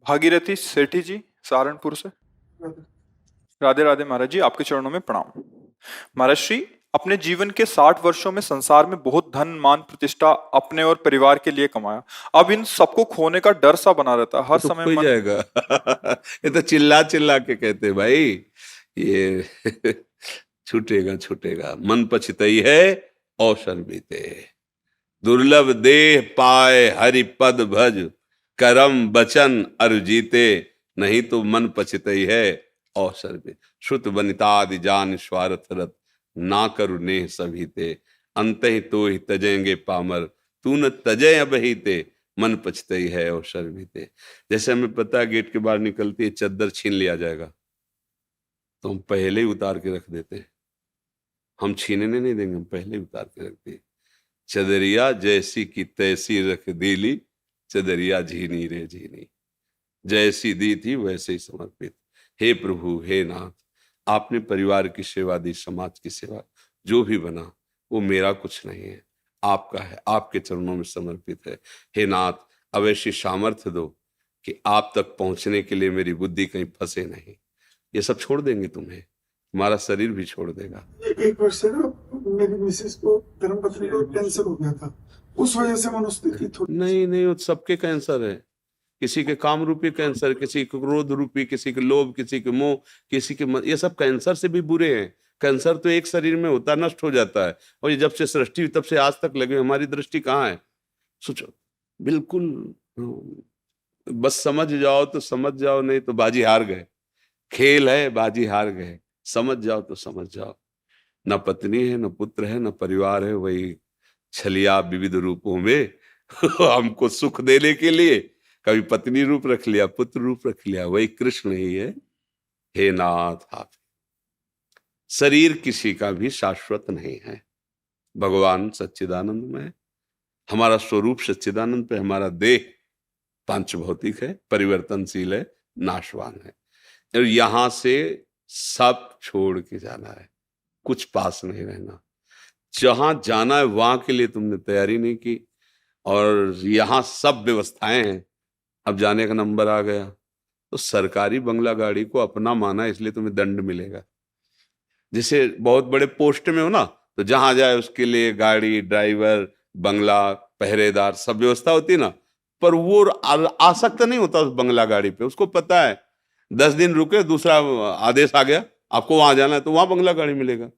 भागीरथी सेठी जी, सहारनपुर से। राधे राधे महाराज जी, आपके चरणों में प्रणाम। महाराज श्री, अपने जीवन के 60 वर्षों में संसार में बहुत धन मान प्रतिष्ठा अपने और परिवार के लिए कमाया। अब इन सबको खोने का डर सा बना रहता है वो हर तो समय खो ही मन। जाएगा। ये तो चिल्ला चिल्ला के कहते भाई, ये छूटेगा छूटेगा, मन पछतई है अवसर बीते। दुर्लभ देह पाए हरि पद भज, करम बचन अरु जीते, नहीं तो मन पछतई है अवसर भी। श्रुत बनितादि जान स्वार्थ रत, ना करु नेह सभीते, अंत ही तो ही तजेंगे पामर, तू न तजय अब ही ते, मन पछतई है अवसर बीते। जैसे हमें पता है गेट के बाहर निकलती है चद्दर छीन लिया जाएगा, तो हम पहले ही उतार के रख देते हैं। हम छीनने नहीं देंगे, हम पहले ही उतार के रख दिए। चदरिया जैसी की तैसी रख दिली, चदरिया झीनी रे झीनी, जैसी दी थी वैसे ही समर्पित। हे प्रभु हे नाथ, आपने परिवार की सेवा दी, समाज की सेवा, जो भी बना वो मेरा कुछ नहीं है, आपका है, आपके चरणों में समर्पित है। हे नाथ, अब ऐसी सामर्थ्य दो कि आप तक पहुंचने के लिए मेरी बुद्धि कहीं फंसे नहीं। ये सब छोड़ देंगे तुम्हें, तुम्हारा शरीर भी छोड़ देगा। एक वर्ष से ना मेरी मिसेस को, धर्मपत्नी को कैंसर हो गया था, उस वजह से मनोस्थिति थोड़ी। नहीं नहीं, वो सबके कैंसर है। किसी के काम रूपी कैंसर, किसी के क्रोध रूपी, किसी के लोभ, किसी के मोह, किसी के ये सब कैंसर से भी बुरे हैं। कैंसर तो एक शरीर में होता, नष्ट हो जाता है, और ये जब से सृष्टि तब से आज तक लगे, हमारी दृष्टि कहाँ है? सोचो, बिल्कुल। बस समझ जाओ तो समझ जाओ, नहीं तो बाजी हार गए। खेल है, बाजी हार गए। समझ जाओ तो समझ जाओ। न पत्नी है, न पुत्र है, न परिवार है, वही छलिया विविध रूपों में हमको सुख देने के लिए कभी पत्नी रूप रख लिया, पुत्र रूप रख लिया, वही कृष्ण ही है। हे नाथ, आप शरीर किसी का भी शाश्वत नहीं है। भगवान सच्चिदानंद में, हमारा स्वरूप सच्चिदानंद पे, हमारा देह पांच भौतिक है, परिवर्तनशील है, नाशवान है, और यहां से सब छोड़ के जाना है, कुछ पास नहीं रहना। जहां जाना है वहां के लिए तुमने तैयारी नहीं की, और यहां सब व्यवस्थाएं हैं, अब जाने का नंबर आ गया, तो सरकारी बंगला गाड़ी को अपना माना, इसलिए तुम्हें दंड मिलेगा। जैसे बहुत बड़े पोस्ट में हो ना, तो जहां जाए उसके लिए गाड़ी, ड्राइवर, बंगला, पहरेदार, सब व्यवस्था होती है ना, पर वो आसक्त नहीं होता उस बंगला गाड़ी पे। उसको पता है 10 दिन रुके, दूसरा आदेश आ गया, आपको वहां जाना है, तो वहां बंगला गाड़ी मिलेगा।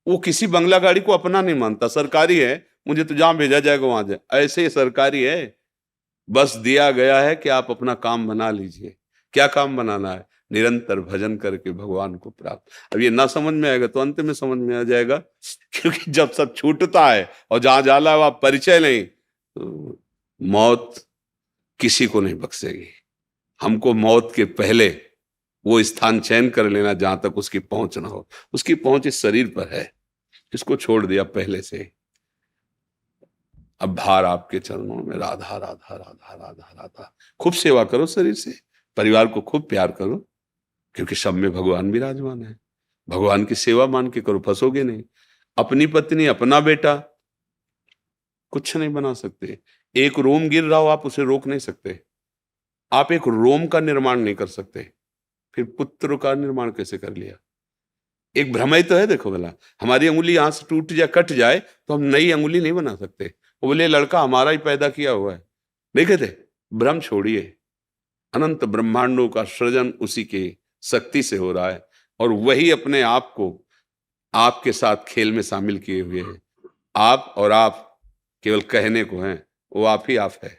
वो किसी बंगला गाड़ी को अपना नहीं मानता। सरकारी है, मुझे तो जहां भेजा जाएगा वहां जाए, ऐसे ही सरकारी है। बस दिया गया है कि आप अपना काम बना लीजिए। क्या काम बनाना है? निरंतर भजन करके भगवान को प्राप्त। अब ये ना समझ में आएगा तो अंत में समझ में आ जाएगा, क्योंकि जब सब छूटता है और जहां जाला वहां परिचय नहीं, तो मौत किसी को नहीं बख्शेगी। हमको मौत के पहले वो स्थान चयन कर लेना जहां तक उसकी पहुंच ना हो। उसकी पहुंच इस शरीर पर है, इसको छोड़ दिया पहले से। अब भार आपके चरणों में, राधा राधा राधा राधा राधा। खूब सेवा करो शरीर से, परिवार को खूब प्यार करो, क्योंकि सब में भगवान विराजमान है। भगवान की सेवा मान के करो, फंसोगे नहीं। अपनी पत्नी, अपना बेटा कुछ नहीं बना सकते। एक रोम गिर रहा हो, आप उसे रोक नहीं सकते। आप एक रोम का निर्माण नहीं कर सकते, फिर पुत्र का निर्माण कैसे कर लिया? एक भ्रम ही तो है। देखो भला, हमारी अंगुली यहां से टूट जाए, कट जाए, तो हम नई अंगुली नहीं बना सकते। वो बोले लड़का हमारा ही पैदा किया हुआ है, नहीं कहते? भ्रम छोड़िए। अनंत ब्रह्मांडों का सृजन उसी के शक्ति से हो रहा है, और वही अपने आप को आपके साथ खेल में शामिल किए हुए हैं। आप और आप केवल कहने को हैं, वो आप ही आप है।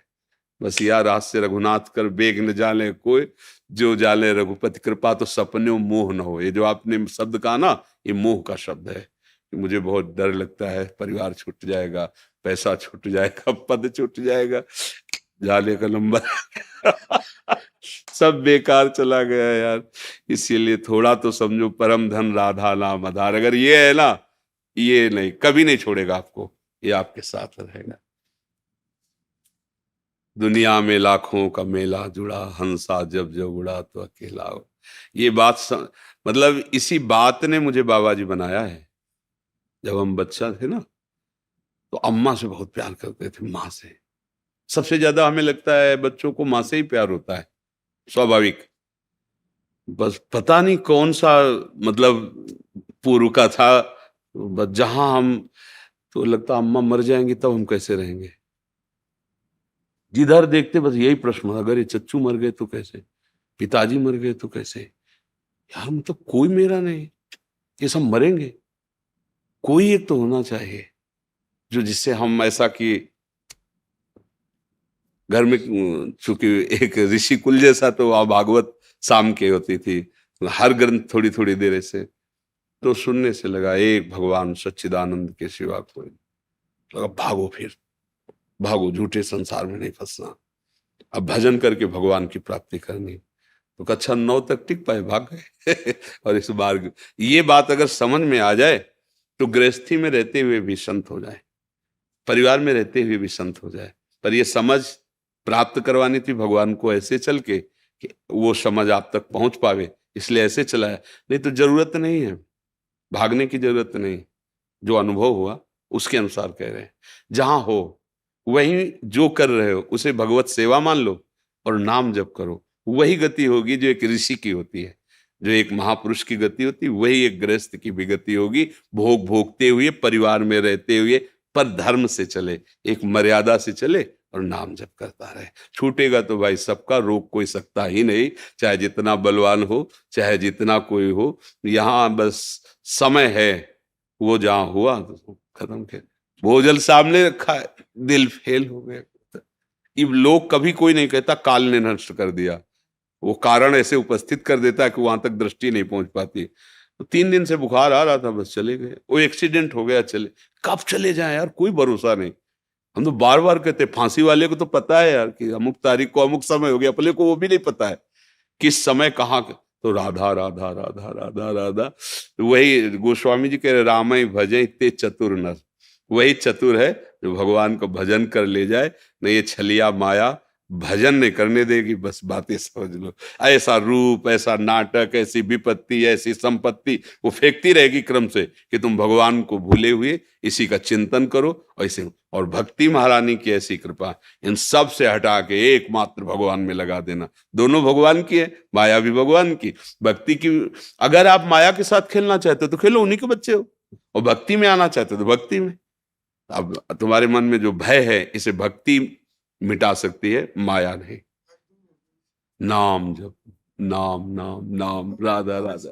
बस यार, रात से रघुनाथ कर बेग न जाले कोई, जो जाले रघुपति कृपा तो सपने मोह न हो। ये जो आपने शब्द कहा ना, ये मोह का शब्द है। मुझे बहुत डर लगता है, परिवार छूट जाएगा, पैसा छूट जाएगा, पद छूट जाएगा, जाले का नंबर सब बेकार चला गया यार। इसीलिए थोड़ा तो समझो, परम धन राधा नाम आधार। अगर ये है ना, ये नहीं, कभी नहीं छोड़ेगा आपको, ये आपके साथ रहेगा। दुनिया में लाखों का मेला जुड़ा, हंसा जब जब उड़ा तो अकेला हो। ये बात मतलब इसी बात ने मुझे बाबा जी बनाया है। जब हम बच्चा थे ना, तो अम्मा से बहुत प्यार करते थे, माँ से। सबसे ज्यादा हमें लगता है बच्चों को माँ से ही प्यार होता है, स्वाभाविक। बस पता नहीं कौन सा मतलब पूर्व का था, बस जहां हम तो लगता अम्मा मर जाएंगी तब हम कैसे रहेंगे। जिधर देखते बस यही प्रश्न, अगर ये चच्चू मर गए तो कैसे, पिताजी मर गए तो कैसे, यार मतलब कोई मेरा नहीं, ये सब मरेंगे, कोई एक तो होना चाहिए जो जिससे हम ऐसा कि घर में चूंकि एक ऋषि कुल जैसा तो वहां भागवत शाम के होती थी, हर ग्रंथ थोड़ी थोड़ी देर ऐसे तो सुनने से लगा एक भगवान सच्चिदानंद के सिवा कोई, लगा भागो, फिर भागो, झूठे संसार में नहीं फंसना, अब भजन करके भगवान की प्राप्ति करनी। तो कक्षा 9 तक टिक पाए, भाग गए और इस बार ये बात अगर समझ में आ जाए तो गृहस्थी में रहते हुए भी संत हो जाए, परिवार में रहते हुए भी संत हो जाए। पर ये समझ प्राप्त करवानी थी भगवान को ऐसे चल के कि वो समझ आप तक पहुंच पावे, इसलिए ऐसे चलाया। नहीं तो जरूरत नहीं है, भागने की जरूरत नहीं, जो अनुभव हुआ उसके अनुसार कह रहे हैं। जहां हो वहीं जो कर रहे हो उसे भगवत सेवा मान लो और नाम जप करो, वही गति होगी जो एक ऋषि की होती है, जो एक महापुरुष की गति होती है, वही एक गृहस्थ की भी गति होगी। भोग भोगते हुए, परिवार में रहते हुए, पर धर्म से चले, एक मर्यादा से चले और नाम जप करता रहे। छूटेगा तो भाई सबका, रोक कोई सकता ही नहीं, चाहे जितना बलवान हो, चाहे जितना कोई हो। यहाँ बस समय है, वो जहां हुआ तो खत्म कर, भोजल सामने रखा है, दिल फेल हो गया। अब लोग कभी कोई नहीं कहता काल ने नष्ट कर दिया, वो कारण ऐसे उपस्थित कर देता है कि वहां तक दृष्टि नहीं पहुंच पाती। तो 3 दिन से बुखार आ रहा था, बस चले गए, वो एक्सीडेंट हो गया, चले, कब चले जाए यार, कोई भरोसा नहीं। हम तो बार बार कहते, फांसी वाले को तो पता है यार कि अमुक तारीख को अमुक समय हो गया, अपने को वो भी नहीं पता है किस समय कहाँ। तो राधा राधा राधा राधा राधा, वही गोस्वामी जी कह रहे, रामय भजय ते चतुर नर, वही चतुर है जो भगवान को भजन कर ले जाए। नहीं ये छलिया माया भजन नहीं करने देगी, बस बातें समझ लो। ऐसा रूप, ऐसा नाटक, ऐसी विपत्ति, ऐसी संपत्ति वो फेंकती रहेगी क्रम से कि तुम भगवान को भूले हुए इसी का चिंतन करो। ऐसे और भक्ति महारानी की ऐसी कृपा, इन सब से हटा के एकमात्र भगवान में लगा देना। दोनों भगवान की है, माया भी भगवान की, भक्ति की। अगर आप माया के साथ खेलना चाहते हो तो खेलो, उन्हीं के बच्चे हो, और भक्ति में आना चाहते हो तो भक्ति में। अब तुम्हारे मन में जो भय है, इसे भक्ति मिटा सकती है, माया नहीं। नाम जप, नाम नाम नाम, राधा राधा।